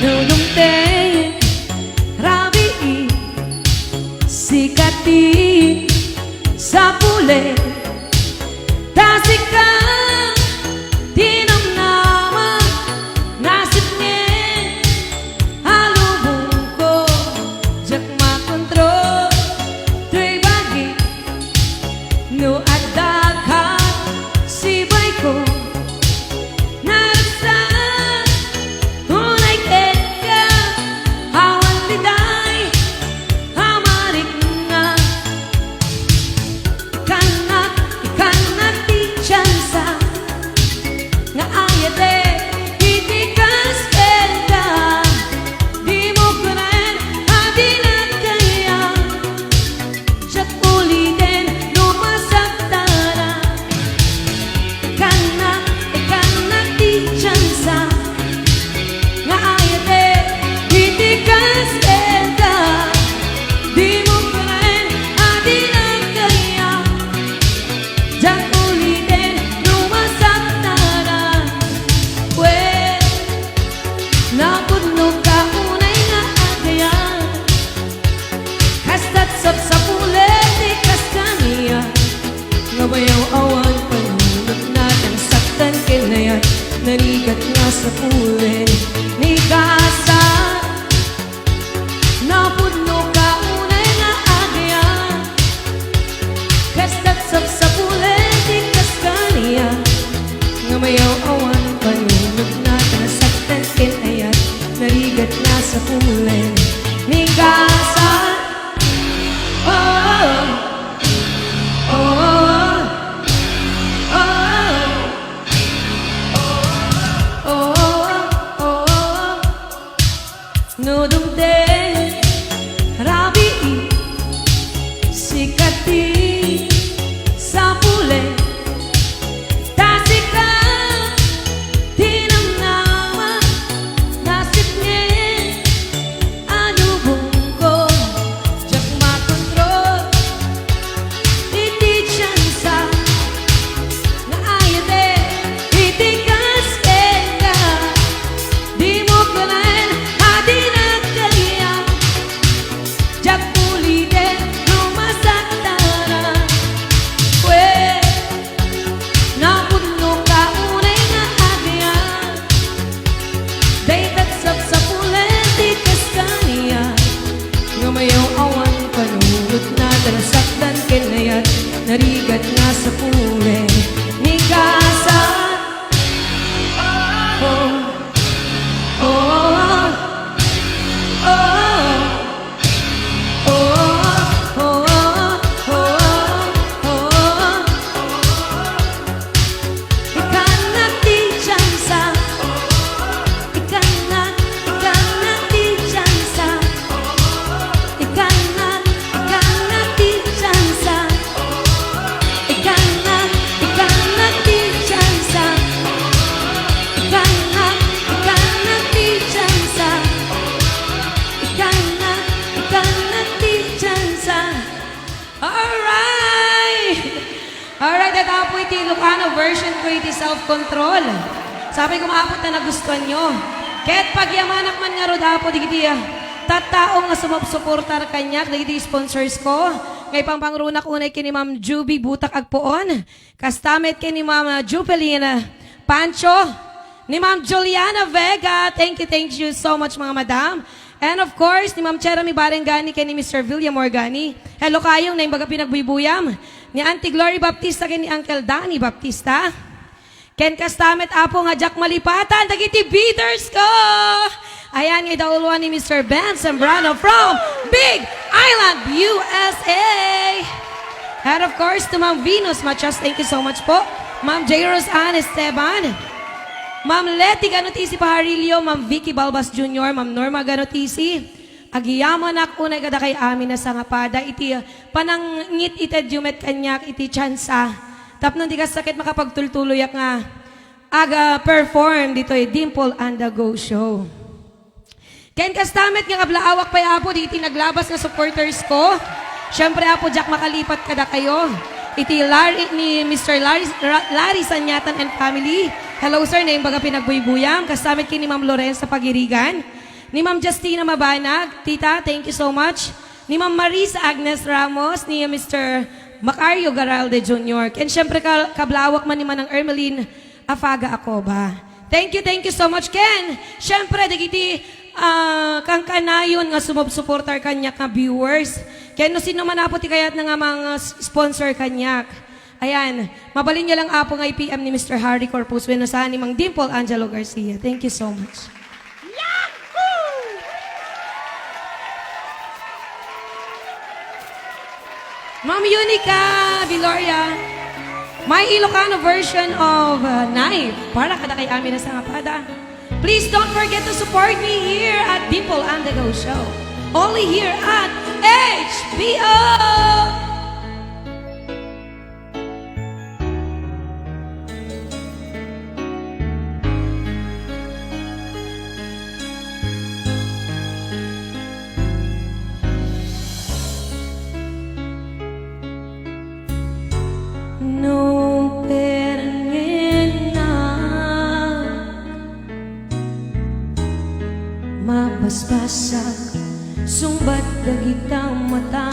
nudumte rabi sikati sa pule tasika tinam nama nasib niya halubong ko jak makontrol tuy bagi no adaghat sibay ko narasa hunay kaya hawan liday hamarik nga ikanak di tsansa nga ayate itikas kaya di mo kunan hadilat kaya siya ulitin lumasagtara ikanak di tsansa nga ayate itikas kaya di mo kunan hadilat kaya siya ulitin lumasagtara well napudno ka unay nga agayan kastat sa pulet di kas kaniya nga bayaw awan panunod natin saktan kinayat narigat nga sa pulet ni kasa napudno ka unay nga agayan kastat sa pulet di kas kaniya nga bayaw awan panunod natin saktan kinayat narigat nga sa pulet ni kasa oh oh nudumte rabi sikati sa pule tasika tinam nama nasib niya alubong ko jak makontrol iti tsansa nga ayate itikas kaya di mo kunan hadilat kaya jak ulitin lumasagtara well napudno ka unay nga agayan daytat sa pulen di kas kaniya nga mayaw awan panunod na saktan kinayat narigat nga sa pulen ni kasa oh oh oh oh ikanak di tsansa ikanak di tsansa ikanak di tsansa ikanak di tsansa ikanak di tsansa ikanak di tsansa alright ito po iti Ilocano version ko iti self-control sabi ko maapot na nagustuhan nyo kahit pagyamanak man nga roda po digiti tatao nga sumupsuportar kanyak digiti sponsors ko ngay pangpangrunak unay kini Ma'am Juby Butak Agpoon kastamet kini Ma'am Jupelina Pancho ni Ma'am Juliana Vega thank you so much mga madam and of course ni Ma'am Cherami Barengani kay ni Mr. Villa Morgani hello kayong na imbaga pinagbuybuyam ni Auntie Glory Baptista kay ni Uncle Danny Baptista ken kastamet apo nga Jack Malipatan dagiti beaters ko ayan nga dauluan ni Mr. Ben Sembrano from Big Island USA and of course to Ma'am Venus Machas thank you so much po Ma'am J. Rosanne Esteban Ma'am Letty Ganotisi Paharilio Ma'am Vicky Balbas Jr. Ma'am Norma Ganotisi agiyaman ako na kada kay amin na sangapada iti panangngit iti jumet kanyak iti tsansa tapno di ka sakit makapagtultuloyak nga aga perform dito Dimple and the Go Show ken kastamet nga kablaawak pay apo di naglabas nga supporters ko syempre apo Jack makalipat kada kayo iti Larry ni Mr. Larry Sanyatan and family hello sir na yung baga pinagbuybuyam kastamet kini Ma'am Lorenza Pagirigan Ni Ma'am Justina Mabanag, Tita, thank you so much. Ni Ma'am Marisa Agnes Ramos, ni Mr. Macario Garalde Jr. And syempre kablawak man ni Manang Ermeline Afaga ako ba. Thank you so much, Ken. Syempre, digiti kang kanayon nga sumupsuportar kanyak nga viewers. Ken, no sino man apo ti kayat na nga mga sponsor kanyak. Ayan, mabalin niya lang apo nga IPM ni Mr. Harry Corpus Wenosa ni Mang Dimple Angelo Garcia. Thank you so much. Ma'am Unica Viloria, may Ilocano version of Knife para kada kay amin na sa ngapada. Please don't forget to support me here at Dimple and the Go Show. Only here at HBO! No perengena mapaspasak sumbat dagitang mata